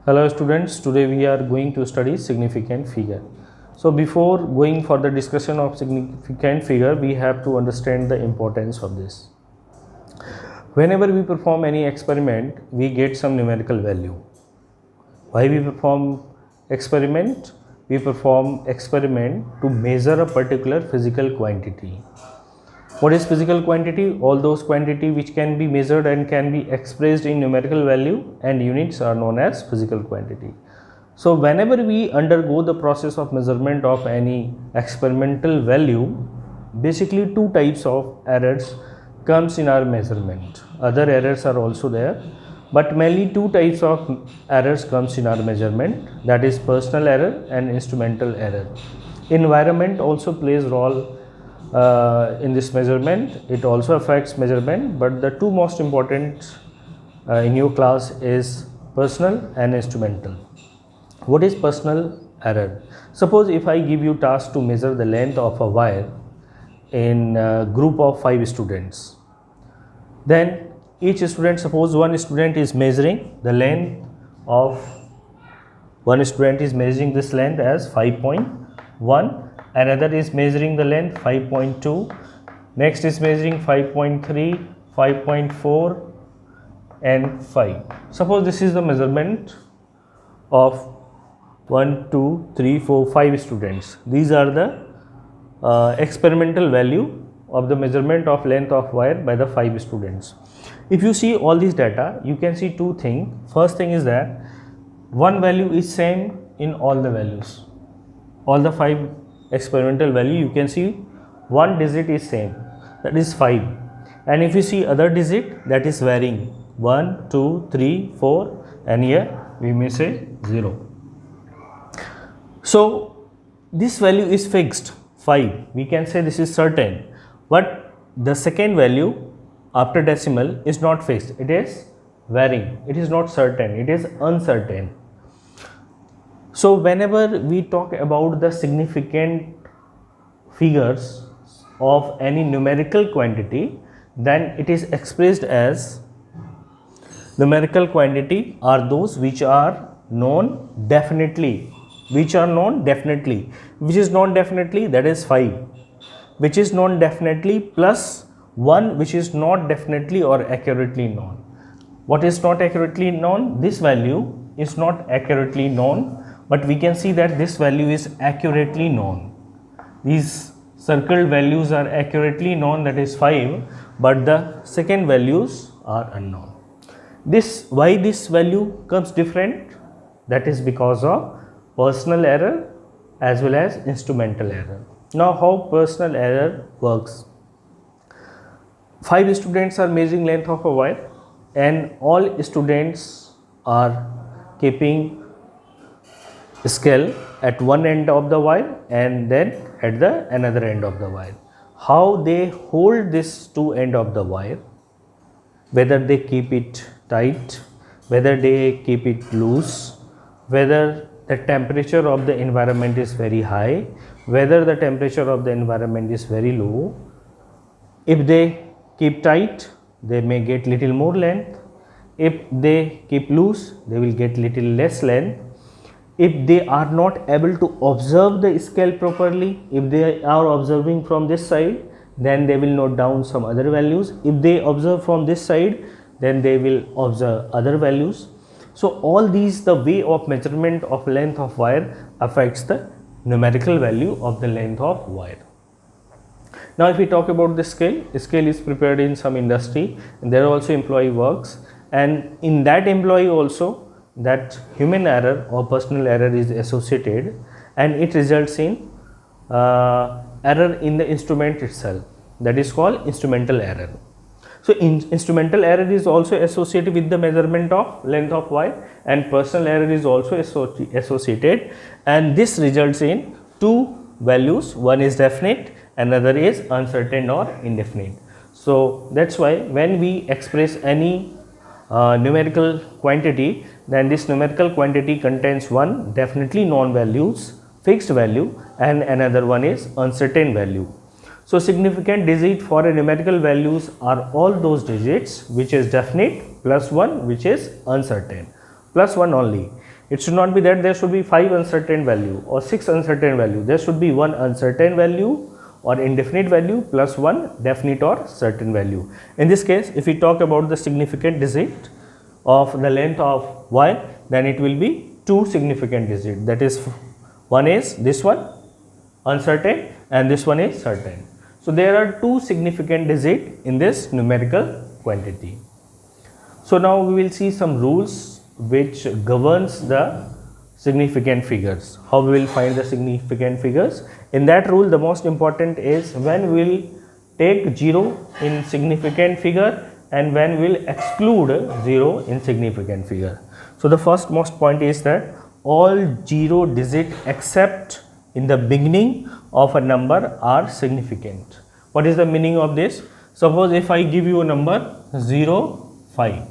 Hello students, today we are going to study significant figure. So before going for the discussion of significant figure, we have to understand the importance of this. Whenever we perform any experiment, we get some numerical value. Why we perform experiment? We perform experiment to measure a particular physical quantity. What is physical quantity? All those quantity which can be measured and can be expressed in numerical value and units are known as physical quantity. So whenever we undergo the process of measurement of any experimental value, basically two types of errors comes in our measurement. Other errors are also there, but mainly two types of errors comes in our measurement, that is personal error and instrumental error. Environment also plays role in this measurement. It also affects measurement, but the two most important in your class is personal and instrumental. What is personal error? Suppose if I give you task to measure the length of a wire in a group of 5 students, then each student, suppose one student is measuring the length of, one student is measuring this length as 5.1, another is measuring the length 5.2, next is measuring 5.3, 5.4 and 5. Suppose this is the measurement of 1, 2, 3, 4, 5 students. These are the experimental value of the measurement of length of wire by the 5 students. If you see all these data, you can see two things. First thing is that one value is same in all the values. All the 5 experimental value, you can see one digit is same, that is 5, and if you see other digit, that is varying 1, 2, 3, 4, and here we may say 0. So this value is fixed 5, we can say this is certain, but the second value after decimal is not fixed, it is varying, it is not certain, it is uncertain. So whenever we talk about the significant figures of any numerical quantity, then it is expressed as numerical quantity are those which are known definitely, which are known definitely, which is known definitely, that is 5, which is known definitely plus 1 which is not definitely or accurately known. What is not accurately known? This value is not accurately known, but we can see that this value is accurately known. These circled values are accurately known, that is 5, but the second values are unknown. Why this value comes different? That is because of personal error as well as instrumental error. Now how personal error works? 5 students are measuring length of a wire and all students are keeping scale at one end of the wire and then at the another end of the wire. How they hold this two end of the wire, whether they keep it tight, whether they keep it loose, whether the temperature of the environment is very high, whether the temperature of the environment is very low. If they keep tight, they may get little more length. If they keep loose, they will get little less length. If they are not able to observe the scale properly, if they are observing from this side, then they will note down some other values. If they observe from this side, then they will observe other values. So all these, the way of measurement of length of wire affects the numerical value of the length of wire. Now if we talk about the scale is prepared in some industry and there also employee works, and in that employee also that human error or personal error is associated and it results in error in the instrument itself, that is called instrumental error. So instrumental error is also associated with the measurement of length of wire and personal error is also associated, and this results in two values, one is definite, another is uncertain or indefinite. So that's why when we express any numerical quantity, then this numerical quantity contains one definitely known values, fixed value, and another one is uncertain value. So significant digit for a numerical values are all those digits which is definite plus one which is uncertain plus 1 only. It should not be that there should be 5 uncertain value or 6 uncertain value. There should be 1 uncertain value or indefinite value plus 1 definite or certain value. In this case, if we talk about the significant digit of the length of y, then it will be 2 significant digit. That is, one is this one uncertain and this one is certain. So there are 2 significant digit in this numerical quantity. So now we will see some rules which governs the significant figures. How we will find the significant figures? In that rule, the most important is when we will take 0 in significant figure and when we will exclude 0 in significant figure. So the first most point is that all 0 digit except in the beginning of a number are significant. What is the meaning of this? Suppose if I give you a number 0, 5.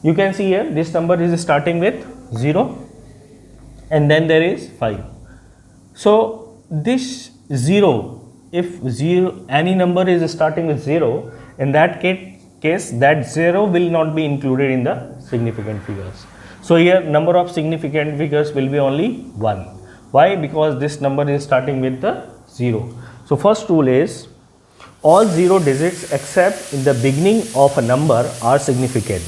You can see here this number is starting with 0 and then there is 5. So this 0, if any number is starting with 0, in that case that 0 will not be included in the significant figures. So here number of significant figures will be only 1. Why? Because this number is starting with the 0. So first rule is all 0 digits except in the beginning of a number are significant.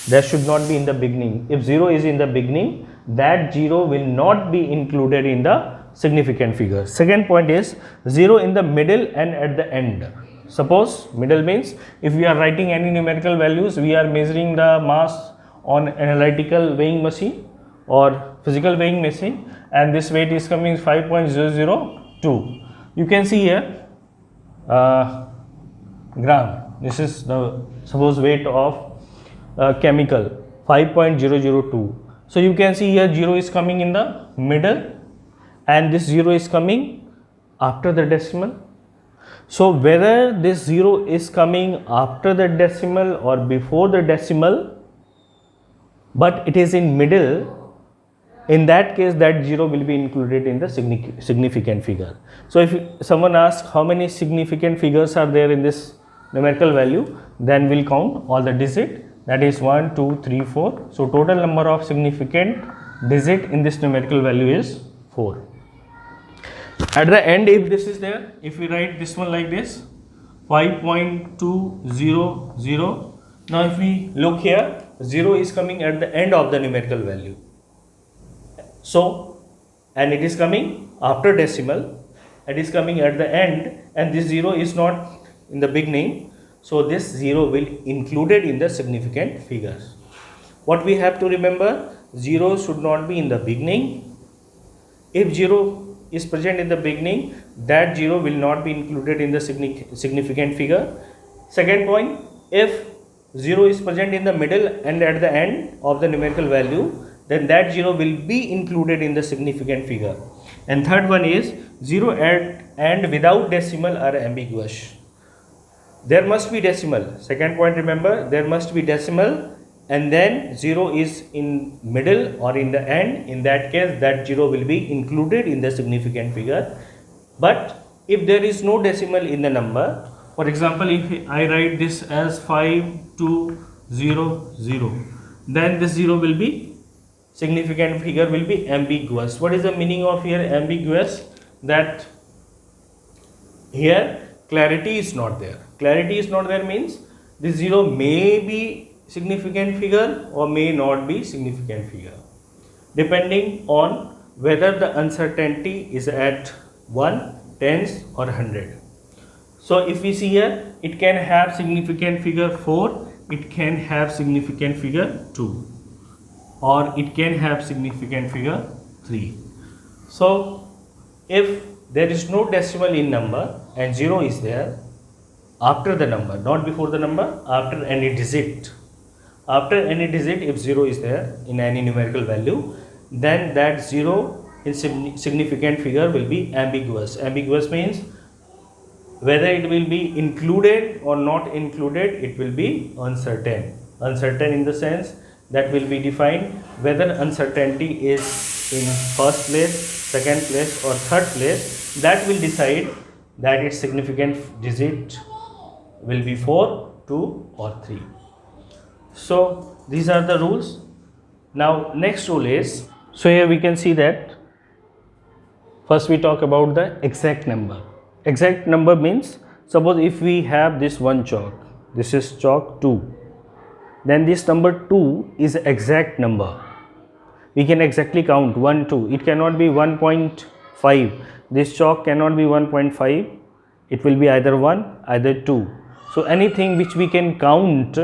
There should not be in the beginning. If 0 is in the beginning, that 0 will not be included in the significant figure. Second point is 0 in the middle and at the end. Suppose middle means if we are writing any numerical values, we are measuring the mass on analytical weighing machine or physical weighing machine, and this weight is coming 5.002. You can see here gram. This is the suppose weight of chemical 5.002. So you can see here 0 is coming in the middle and this 0 is coming after the decimal. So whether this 0 is coming after the decimal or before the decimal, but it is in middle, in that case that 0 will be included in the significant figure. So if someone asks how many significant figures are there in this numerical value, then we'll count all the digit. That is 1, 2, 3, 4. So total number of significant digit in this numerical value is 4. At the end, if this is there, if we write this one like this, 5.200. Now if we look here, 0 is coming at the end of the numerical value. So, and it is coming after decimal, it is coming at the end, and this 0 is not in the beginning. So this 0 will included in the significant figures. What we have to remember, 0 should not be in the beginning. If 0 is present in the beginning, that 0 will not be included in the significant figure. Second point, if 0 is present in the middle and at the end of the numerical value, then that 0 will be included in the significant figure. And third one is 0 and without decimal are ambiguous. There must be decimal. Second point, remember, there must be decimal and then 0 is in middle or in the end. In that case, that 0 will be included in the significant figure. But if there is no decimal in the number, for example, if I write this as 5200, then this 0 will be significant figure will be ambiguous. What is the meaning of here ambiguous? That here clarity is not there. Clarity is not there means this 0 may be significant figure or may not be significant figure, depending on whether the uncertainty is at 1, tens or 100. So if we see here, it can have significant figure 4, it can have significant figure 2, or it can have significant figure 3. So if there is no decimal in number and 0 is there after the number, not before the number, after any digit. After any digit, if 0 is there in any numerical value, then that 0 in significant figure will be ambiguous. Ambiguous means whether it will be included or not included, it will be uncertain. Uncertain in the sense that will be defined whether uncertainty is in first place, second place or third place. That will decide that its significant digit will be 4, 2 or 3. So These are the rules. Now next rule is, so here we can see that first we talk about the exact number. Exact number means, suppose if we have this one chalk, this is chalk 2, then this number 2 is exact number. We can exactly count 1, 2. It cannot be 1.5. This chalk cannot be 1.5. It will be either 1, either 2. So anything which we can count,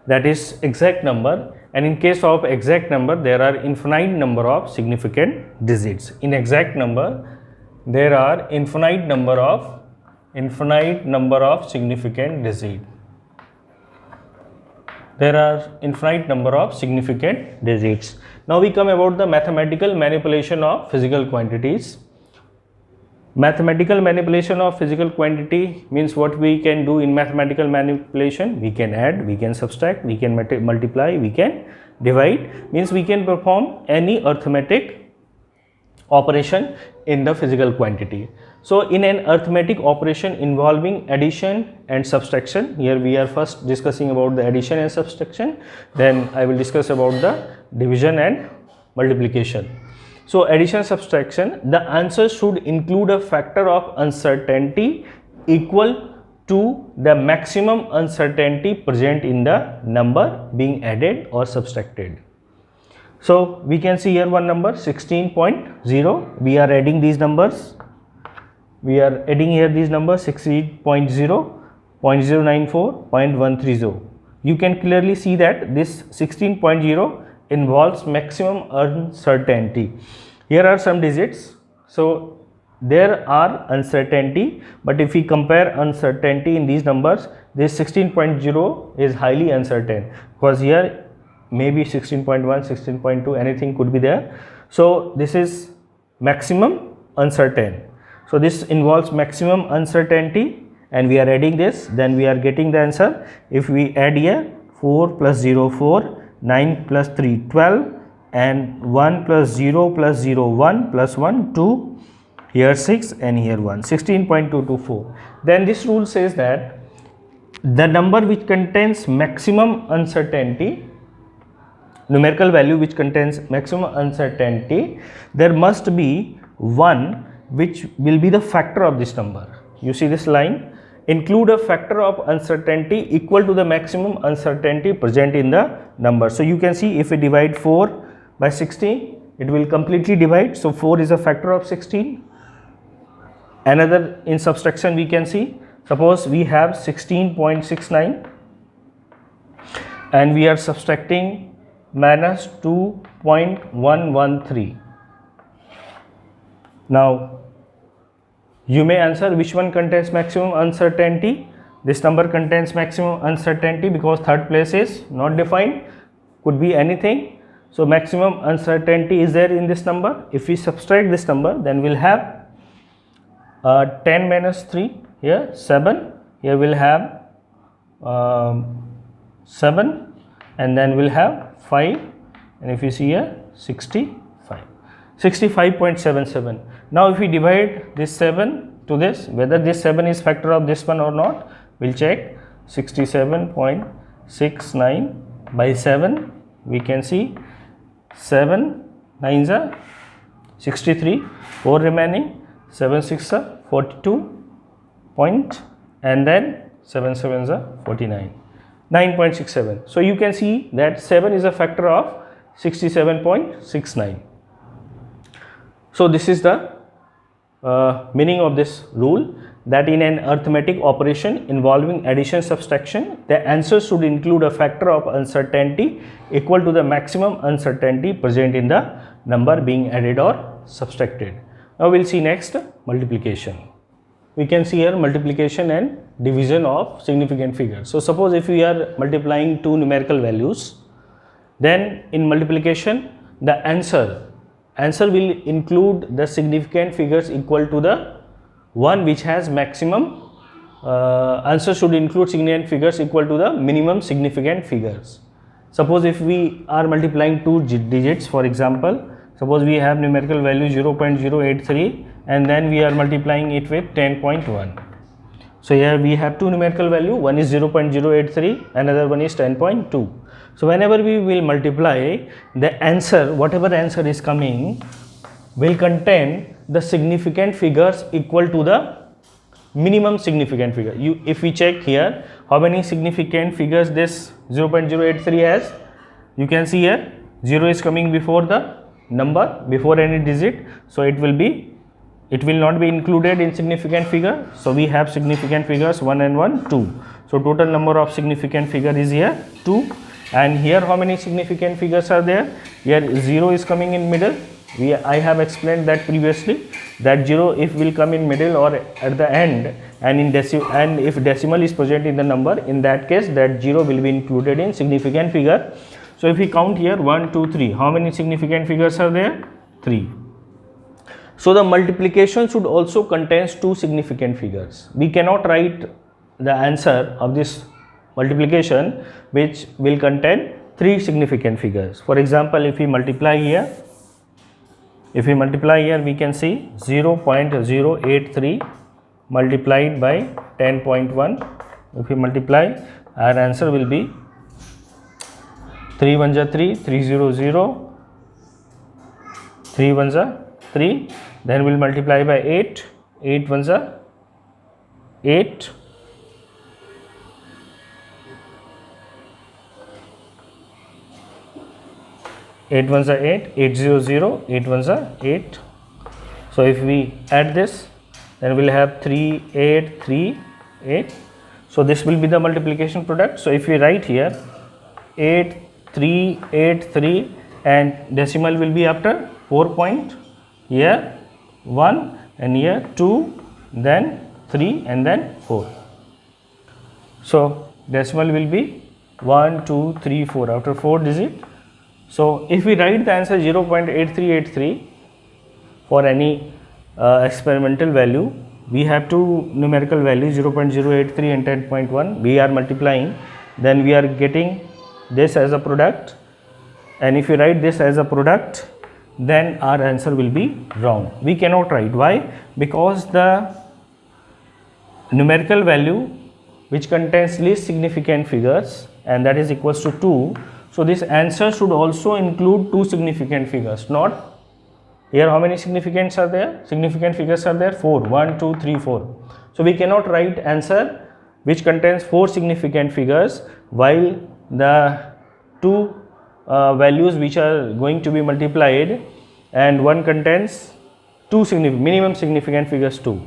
that is exact number. And in case of exact number, there are infinite number of significant digits. In exact number, there are infinite number of significant digits. There are infinite number of significant digits. Now we come about the mathematical manipulation of physical quantities. Mathematical manipulation of physical quantity means what we can do in mathematical manipulation. We can add, we can subtract, we can multiply, we can divide. Means we can perform any arithmetic operation in the physical quantity. So in an arithmetic operation involving addition and subtraction, here we are first discussing about the addition and subtraction, then I will discuss about the division and multiplication. So addition subtraction, the answer should include a factor of uncertainty equal to the maximum uncertainty present in the number being added or subtracted. So we can see here one number 16.0. We are adding these numbers. We are adding here these numbers 16.0, 0.094, 0.130. You can clearly see that this 16.0 involves maximum uncertainty. Here are some digits. So there are uncertainty, but if we compare uncertainty in these numbers, this 16.0 is highly uncertain, because here maybe 16.1, 16.2, anything could be there. So this is maximum uncertain. So this involves maximum uncertainty, and we are adding this, then we are getting the answer. If we add here 4 plus 0, 4, 9 plus 3, 12, and 1 plus 0 plus 0, 1 plus 1, 2, here 6 and here 1, 16.224. Then this rule says that the number which contains maximum uncertainty, numerical value which contains maximum uncertainty, there must be one which will be the factor of this number. You see this line? Include a factor of uncertainty equal to the maximum uncertainty present in the number. So you can see if we divide 4 by 16, it will completely divide. So 4 is a factor of 16. Another in subtraction we can see, suppose we have 16.69 and we are subtracting minus 2.113. Now you may answer which one contains maximum uncertainty. This number contains maximum uncertainty because third place is not defined, could be anything. So maximum uncertainty is there in this number. If we subtract this number, then we'll have 10 minus 3, here 7, here we'll have 7, and then we'll have 5, and if you see here 65.77. Now if we divide this 7 to this, whether this 7 is factor of this one or not, we'll check. 67.69 by 7, we can see 7 9s are 63, 4 remaining, 7 6s are 42 point, and then 7 7s are 49, 9.67. So you can see that 7 is a factor of 67.69. So this is the meaning of this rule, that in an arithmetic operation involving addition subtraction, the answer should include a factor of uncertainty equal to the maximum uncertainty present in the number being added or subtracted. Now we'll see next multiplication. We can see here multiplication and division of significant figures. So suppose if we are multiplying two numerical values, then in multiplication the answer will include the significant figures equal to the one which has maximum, answer should include significant figures equal to the minimum significant figures. Suppose if we are multiplying two digits, for example, suppose we have numerical value 0.083 and then we are multiplying it with 10.1. So here we have two numerical value, one is 0.083, another one is 10.2. So whenever we will multiply, the answer, whatever answer is coming, will contain the significant figures equal to the minimum significant figure. If we check here, how many significant figures this 0.083 has, you can see here 0 is coming before the number, before any digit, so it will not be included in significant figure. So we have significant figures 1 and 1, 2. So total number of significant figure is here 2. And here how many significant figures are there? Here 0 is coming in middle. I have explained that previously, that 0 if will come in middle or at the end, and if decimal is present in the number, in that case that 0 will be included in significant figure. So if we count here 1, 2, 3, how many significant figures are there? 3. So the multiplication should also contain 2 significant figures. We cannot write the answer of this multiplication which will contain 3 significant figures. For example, if we multiply here, we can see 0.083 multiplied by 10.1. If we multiply, our answer will be 3 1s are 3, 3 0 0, 3 1s are 3. Then we'll multiply by 8, 8 1s are 8. 8 1s are 8, 8 0 0, 8 1s are 8. So if we add this, then we'll have 3 8 3 8. So this will be the multiplication product. So if we write here 8 3 8 3, and decimal will be after 4 point, here 1 and here 2, then 3 and then 4. So decimal will be 1 2 3 4 after 4 digit. So if we write the answer 0.8383 for any experimental value, we have two numerical values 0.083 and 10.1. We are multiplying, then we are getting this as a product, and if you write this as a product, then our answer will be wrong. We cannot write. Why? Because the numerical value which contains least significant figures, and that is equals to 2. So this answer should also include 2 significant figures, not here how many significants are there? Significant figures are there 4, 1 2 3 4. So we cannot write answer which contains 4 significant figures while the 2 values which are going to be multiplied, and one contains 2 minimum significant figures 2.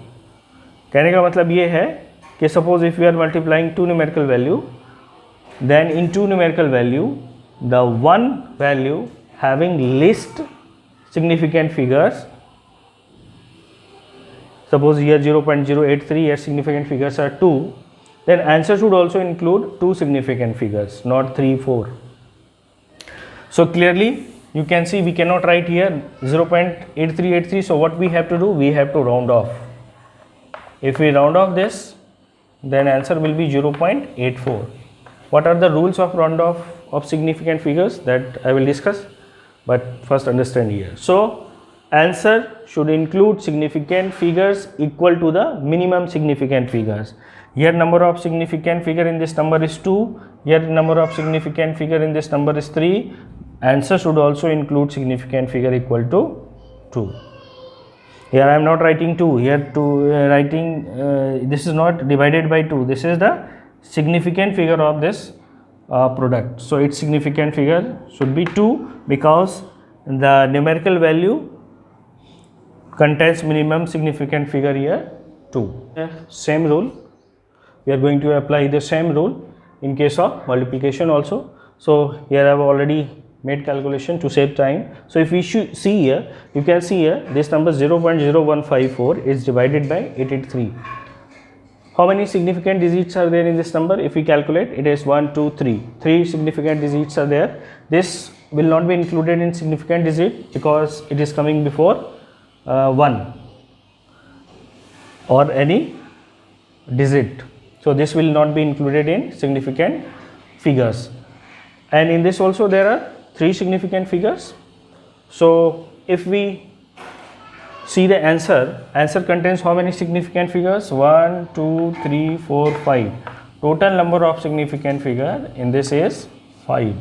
कहने का मतलब ये है कि suppose if we are multiplying 2 numerical value, then in 2 numerical value, the one value having least significant figures, suppose here 0.083, here significant figures are 2, then answer should also include 2 significant figures, not 3 4. So clearly you can see we cannot write here 0.8383. So what we have to do? We have to round off. If we round off this, then answer will be 0.84. What are the rules of round off of significant figures? That I will discuss, but first understand here. So answer should include significant figures equal to the minimum significant figures. Here number of significant figure in this number is 2, here number of significant figure in this number is 3. Answer should also include significant figure equal to 2. Here I am not writing 2, here this is not divided by 2, this is the significant figure of this product. So its significant figure should be 2 because the numerical value contains minimum significant figure here 2. Same rule, we are going to apply the same rule in case of multiplication also. So here I have already made calculation to save time. So if we see here, you can see here this number 0.0154 is divided by 883. How many significant digits are there in this number? If we calculate, it is 1 2 3. 3 significant digits are there. This will not be included in significant digit because it is coming before 1 or any digit. So this will not be included in significant figures. And in this also there are 3 significant figures. So if we see the answer contains how many significant figures? 1 2 3 4 5. Total number of significant figure in this is 5.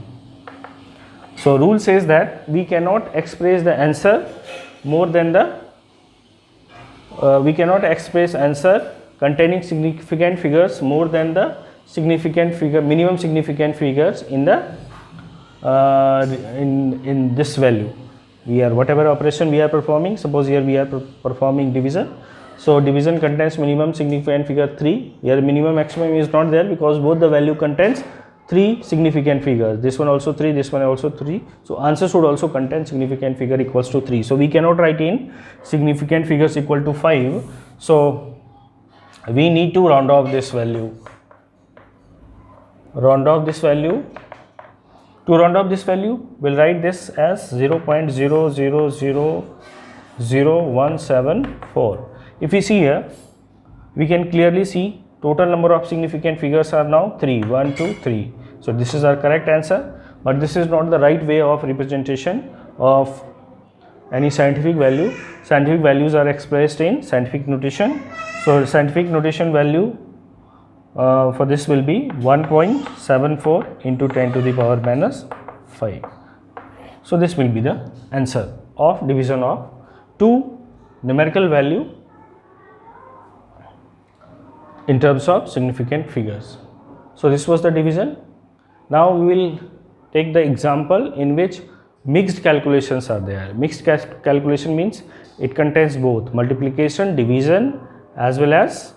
So rule says that we cannot express the answer more than the we cannot express answer containing significant figures more than the significant figure minimum significant figures in the in this value. We are whatever operation we are performing, suppose here we are performing division, so division contains minimum significant figure 3. Here minimum maximum is not there because both the value contains 3 significant figures, this one also 3, this one also 3, so answer should also contain significant figure equals to 3. So we cannot write in significant figures equal to 5, so we need to round off this value. To round off this value, we'll write this as 0.000174. If we see here, we can clearly see total number of significant figures are now 3, 1, 2, 3. So this is our correct answer, but this is not the right way of representation of any scientific value. Scientific values are expressed in scientific notation. So scientific notation value for this will be 1.74 into 10 to the power minus 5. So this will be the answer of division of two numerical value in terms of significant figures. So this was the division. Now we will take the example in which mixed calculations are there. Mixed calculation means it contains both multiplication, division as well as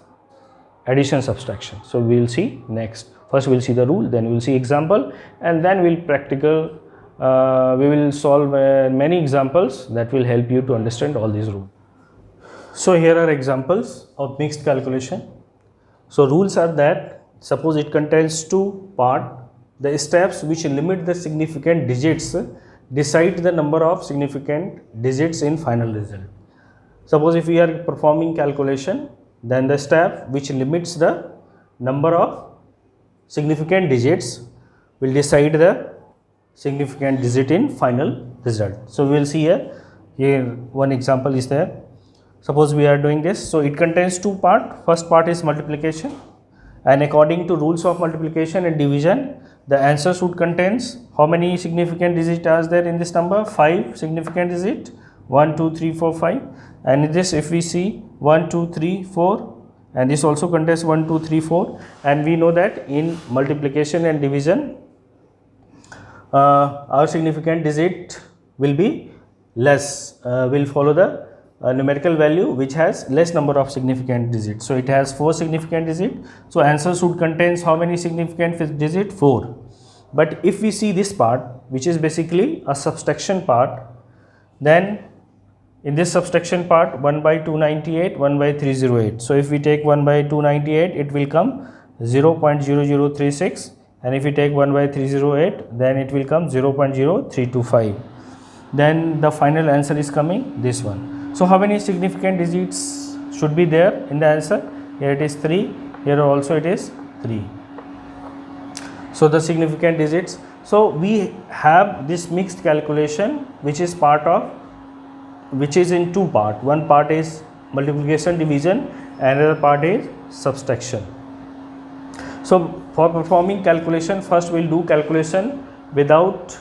addition, subtraction. So we will see next. First we will see the rule, then we will see example, and then we will solve many examples that will help you to understand all these rules. So here are examples of mixed calculation. So rules are that suppose it contains two parts, the steps which limit the significant digits decide the number of significant digits in final result. Suppose if we are performing calculation, then the step which limits the number of significant digits will decide the significant digit in final result. So we will see here one example is there. Suppose we are doing this, so it contains two parts. First part is multiplication, and according to rules of multiplication and division, the answer should contains how many significant digits are there in this number? 5 significant digits, 1, 2, 3, 4, 5. And in this if we see 1, 2, 3, 4, and this also contains 1, 2, 3, 4, and we know that in multiplication and division our significant digit will be less, will follow the numerical value which has less number of significant digits. So it has 4 significant digits, so answer should contains how many significant digit? 4. But if we see this part which is basically a subtraction part, then in this subtraction part 1 by 298, 1 by 308. So if we take 1 by 298, it will come 0.0036, and if we take 1 by 308, then it will come 0.0325. Then the final answer is coming this one. So how many significant digits should be there in the answer? Here it is 3, here also it is 3. So the significant digits. So we have this mixed calculation which is in two parts. One part is multiplication, division, and another part is subtraction. So for performing calculation, first we will do calculation without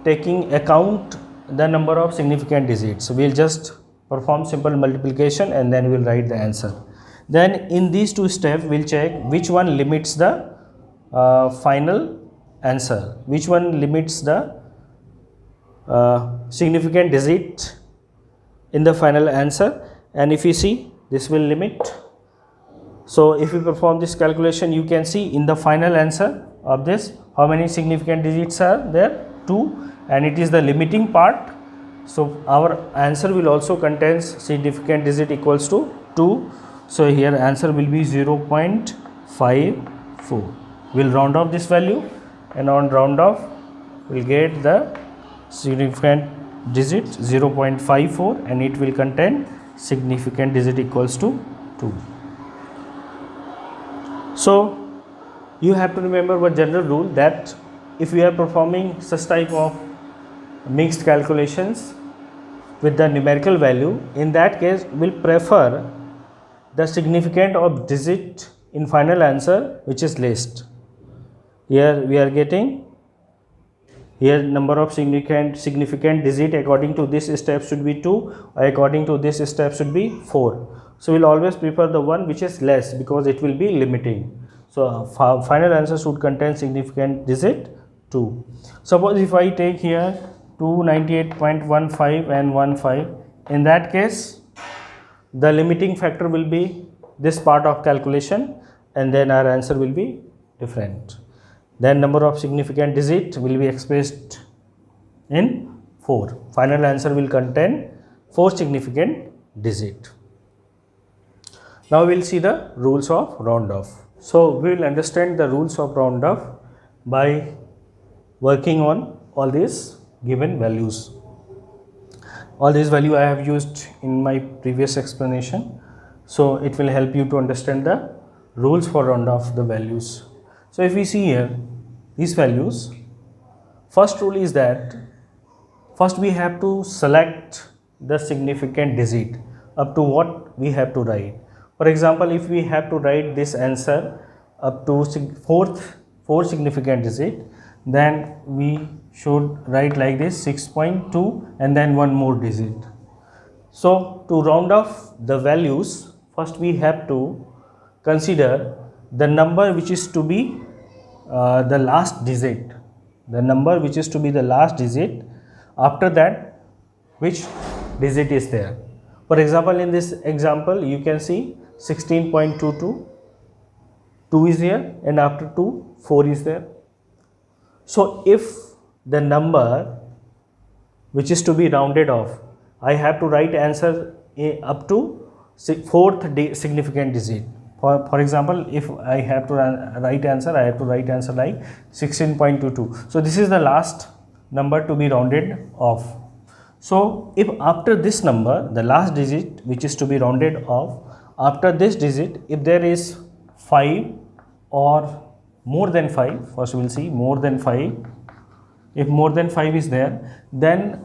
taking account the number of significant digits. So we will just perform simple multiplication and then we will write the answer. Then in these two steps we will check which one limits the final answer, which one limits the significant digit in the final answer, and if you see this will limit. So if you perform this calculation, you can see in the final answer of this how many significant digits are there? 2, and it is the limiting part. So our answer will also contains significant digit equals to 2. So here answer will be 0.54. We'll round off this value, and on round off we'll get the significant digit 0.54, and it will contain significant digit equals to 2. So you have to remember one general rule that if we are performing such type of mixed calculations with the numerical value, in that case we'll prefer the significant of digit in final answer which is least. Here we are getting Here number of significant digit according to this step should be 2, according to this step should be 4. So we'll always prefer the one which is less because it will be limiting. So final answer should contain significant digit 2. Suppose if I take here 298.15 and 15, in that case the limiting factor will be this part of calculation, and then our answer will be different. Then number of significant digit will be expressed in 4. Final answer will contain 4 significant digit. Now we will see the rules of round off. So we will understand the rules of round off by working on all these given values. All these value I have used in my previous explanation, so it will help you to understand the rules for round off the values. So if we see here these values, first rule is that first we have to select the significant digit up to what we have to write. For example, if we have to write this answer up to four significant digit, then we should write like this 6.2 and then one more digit. So to round off the values, first we have to consider the number which is to be the last digit, the number which is to be the last digit. After that, which digit is there? For example, in this example you can see 16.22, 2 is here, and after 2 4 is there. So if the number which is to be rounded off, I have to write answer up to fourth significant digit. For example, if I have to write answer, I have to write answer like 16.22. So this is the last number to be rounded off. So if after this number, the last digit which is to be rounded off, after this digit, if there is 5 or more than 5, first we will see more than 5. If more than 5 is there, then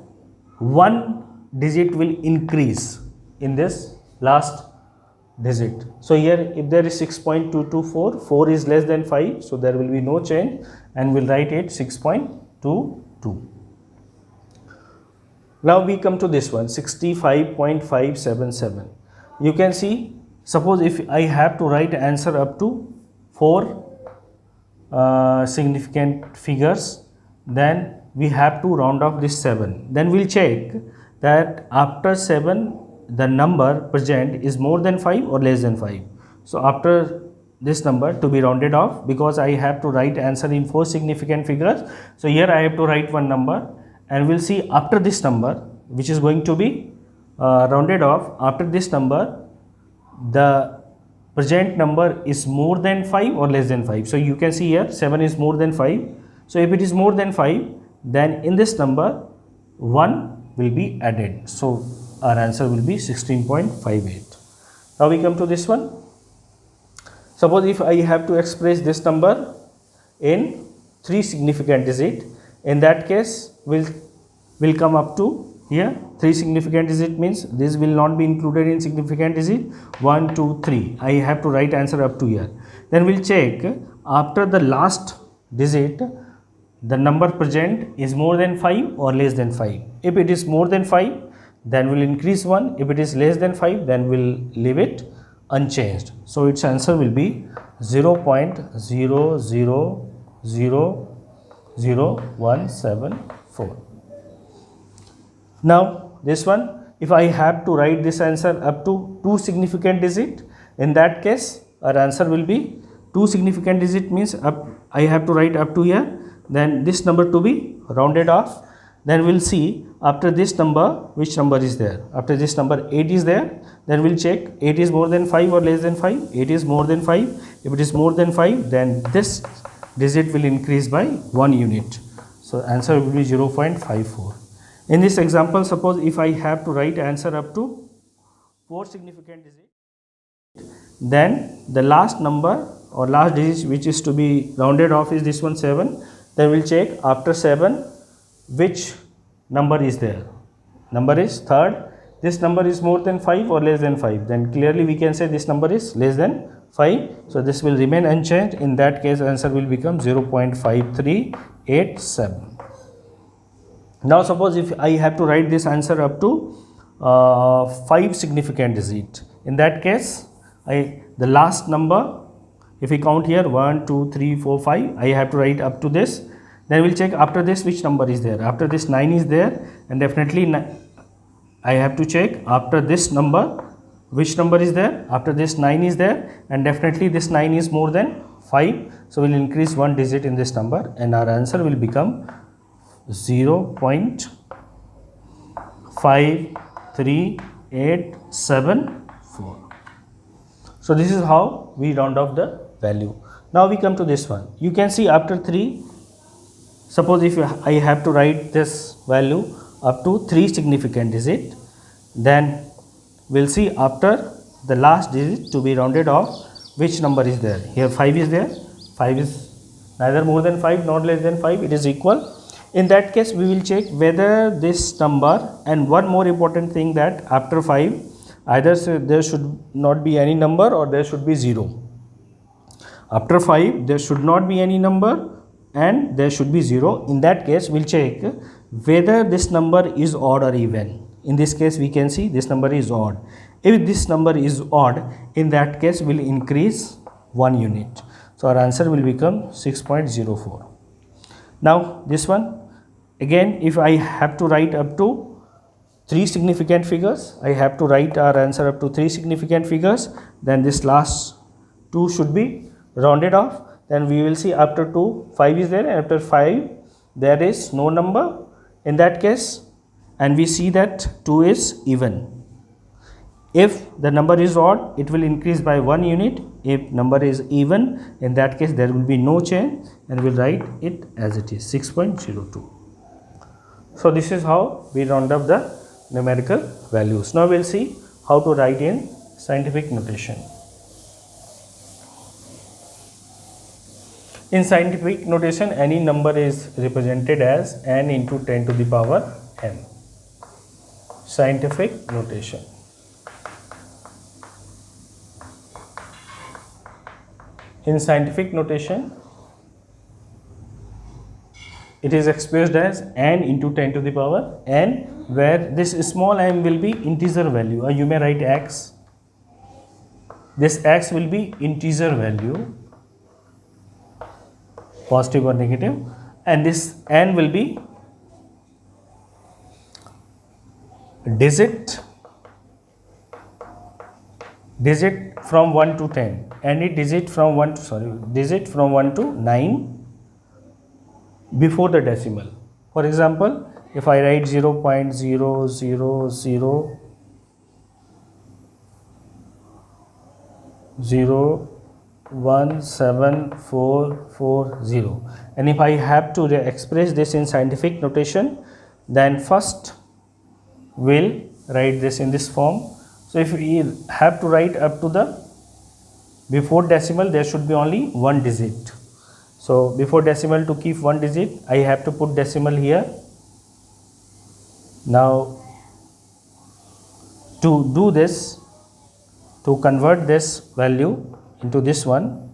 one digit will increase in this last digit. So here if there is 6.224, 4 is less than 5, so there will be no change, and we'll write it 6.22. Now we come to this one, 65.577. You can see, suppose if I have to write answer up to 4 significant figures, then we have to round off this 7. Then we'll check that after 7 the number present is more than 5 or less than 5. So after this number to be rounded off, because I have to write answer in 4 significant figures, so here I have to write one number, and we'll see after this number which is going to be rounded off, after this number the present number is more than 5 or less than 5. So you can see here 7 is more than 5. So if it is more than 5, then in this number 1 will be added. So our answer will be 16.58. Now we come to this one. Suppose if I have to express this number in 3 significant digit, in that case we'll come up to here 3 significant digit, means this will not be included in significant digit. 1, 2, 3. I have to write answer up to here. Then we'll check after the last digit the number present is more than 5 or less than 5. If it is more than 5, then we'll increase 1. If it is less than 5, then we'll leave it unchanged. So its answer will be 0.00000174. Now this one, if I have to write this answer up to 2 significant digit, in that case our answer will be 2 significant digit, means I have to write up to here, then this number to be rounded off. Then we'll see after this number which number is there. After this number 8 is there, then we'll check 8 is more than 5 or less than 5. 8 is more than 5. If it is more than 5, then this digit will increase by 1 unit. So answer will be 0.54. In this example, suppose if I have to write answer up to 4 significant digits, then the last number or last digit which is to be rounded off is this one, 7. Then we'll check after 7 which number is there. Number is third. This number is more than 5 or less than 5. Then clearly we can say this number is less than 5. So this will remain unchanged. In that case answer will become 0.5387. Now suppose if I have to write this answer up to 5 significant digit, in that case the last number, if we count here 1 2 3 4 5, I have to write up to this. Then we'll check after this which number is there. After this 9 is there, and definitely I have to check after this number which number is there. After this 9 is there, and definitely this 9 is more than 5, so we'll increase one digit in this number, and our answer will become 0.53874. So this is how we round off the value. Now we come to this one. You can see after 3, suppose if I have to write this value up to 3 significant digit, then we'll see after the last digit to be rounded off which number is there. Here 5 is there. 5 is neither more than 5 nor less than 5, it is equal. In that case we will check whether this number, and one more important thing, that after 5 either there should not be any number or there should be 0. After 5 there should not be any number and there should be 0. In that case we'll check whether this number is odd or even. In this case we can see this number is odd. If this number is odd, in that case we'll increase 1 unit. So our answer will become 6.04. Now this one, again if I have to write up to 3 significant figures, I have to write our answer up to 3 significant figures, then this last 2 should be rounded off. Then we will see after 2 5 is there, and after 5 there is no number in that case, and we see that 2 is even. If the number is odd, it will increase by 1 unit. If number is even, in that case there will be no change, and we will write it as it is, 6.02. So this is how we round up the numerical values. Now we will see how to write in scientific notation. In scientific notation, any number is represented as n into 10 to the power m. Scientific notation. In scientific notation, it is expressed as n into 10 to the power n, where this small m will be integer value, or you may write x. This x will be integer value, positive or negative, and this n will be digit from 1 to 10, and it digit from 1 to 9 before the decimal. For example, if I write 0.000017440, and if I have to express this in scientific notation, then first we'll write this in this form. So if we have to write up to the before decimal, there should be only one digit. So before decimal, to keep one digit, I have to put decimal here. Now to do this, to convert this value into this one,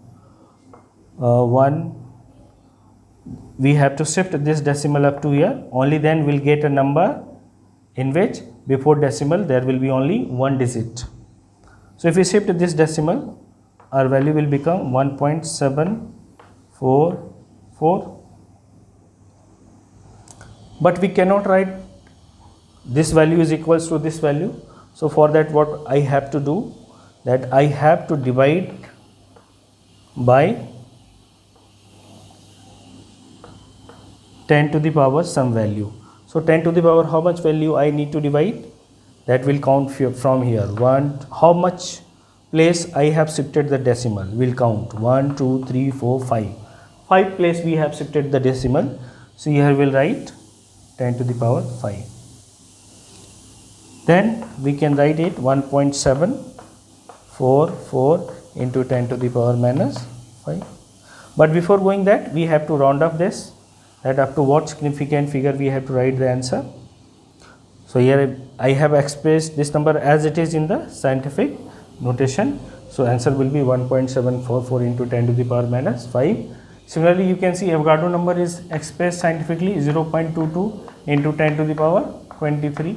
we have to shift this decimal up to here. Only then we'll get a number in which before decimal there will be only one digit. So if we shift this decimal, our value will become 1.744, but we cannot write this value is equals to this value. So for that, what I have to do, that I have to divide by 10 to the power some value. So 10 to the power, how much value I need to divide? That will count from here. How much place I have shifted the decimal, will count 1 2 3 4 5. 5 place we have shifted the decimal. So here we'll write 10 to the power 5. Then we can write it 1.744 into 10 to the power minus 5. But before going that, we have to round up this, that up to what significant figure we have to write the answer. So here I have expressed this number as it is in the scientific notation. So answer will be 1.744 into 10 to the power minus 5. Similarly, you can see Avogadro number is expressed scientifically 0.22 into 10 to the power 23.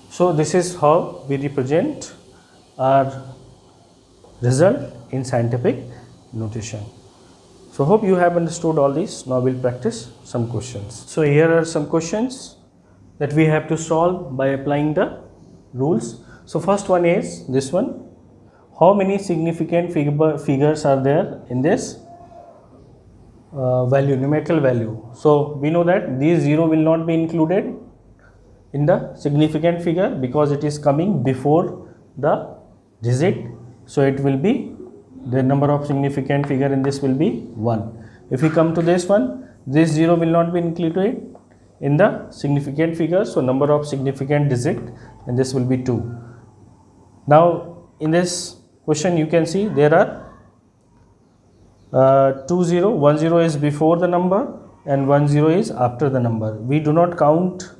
So this is how we represent our result in scientific notation. So hope you have understood all this. Now we'll practice some questions. So here are some questions that we have to solve by applying the rules. So first one is this one. How many significant figures are there in this value, numerical value? So we know that these 0 will not be included in the significant figure because it is coming before the digit. So it will be, the number of significant figure in this will be 1. If we come to this one, this 0 will not be included in the significant figure. So number of significant digit, and this will be 2. Now in this question you can see there are 2 0, 1 0 is before the number and 1 0 is after the number. We do not count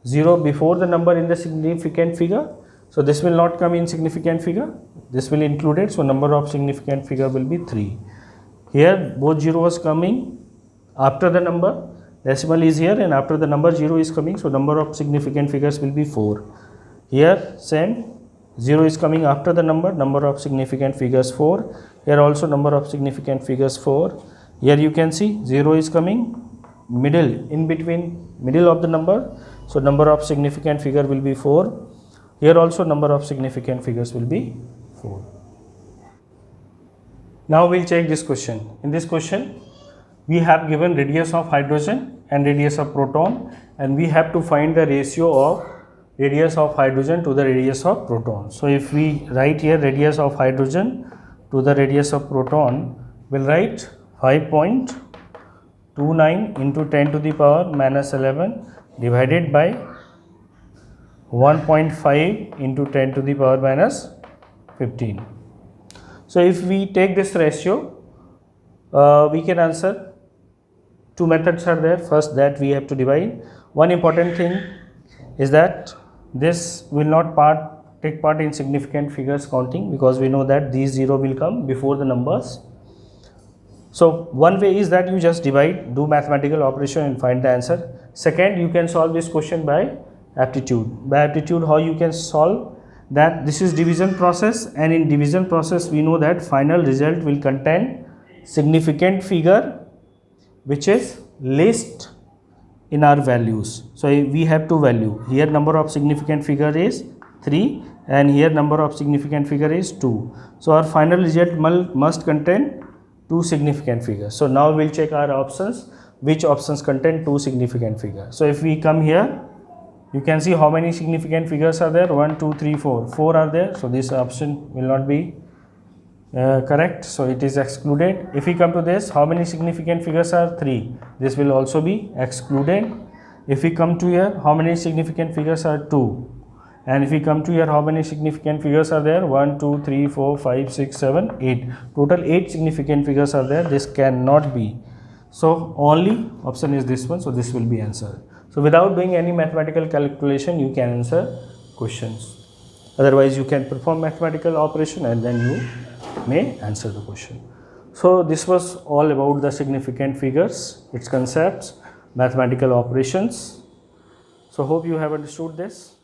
0 before the number in the significant figure. So this will not come in significant figure. This will include it. So number of significant figure will be 3. Here both 0 was coming after the number. Decimal is here and after the number 0 is coming. So number of significant figures will be 4. Here same, 0 is coming after the number of significant figures 4. Here also number of significant figures 4. Here you can see 0 is coming middle, in between, middle of the number. So number of significant figure will be 4. Here also number of significant figures will be 4. Now we'll check this question. In this question we have given radius of hydrogen and radius of proton, and we have to find the ratio of radius of hydrogen to the radius of proton. So if we write here radius of hydrogen to the radius of proton, we'll write 5.29 into 10 to the power minus 11 divided by 1.5 into 10 to the power minus 15. So if we take this ratio, we can answer. Two methods are there. First, that we have to divide. One important thing is that this will not take part in significant figures counting, because we know that these 0 will come before the numbers. So one way is that you just divide, do mathematical operation and find the answer. Second, you can solve this question by aptitude. By aptitude, how you can solve that? This is division process, and in division process we know that final result will contain significant figure which is least in our values. So we have to value. Here number of significant figure is 3 and here number of significant figure is 2. So our final result must contain 2 significant figures. So now we'll check our options, which options contain 2 significant figures. So if we come here, you can see how many significant figures are there. 1 2 3 4 4 are there. So this option will not be correct, so it is excluded. If we come to this, how many significant figures are 3, this will also be excluded. If we come to here, how many significant figures are 2, and if we come to here, how many significant figures are there? 1 2 3 4 5 6 7 8, total 8 significant figures are there. This cannot be, so only option is this one, so this will be answered. So without doing any mathematical calculation you can answer questions. Otherwise you can perform mathematical operation and then you may answer the question. So this was all about the significant figures, its concepts, mathematical operations. So hope you have understood this.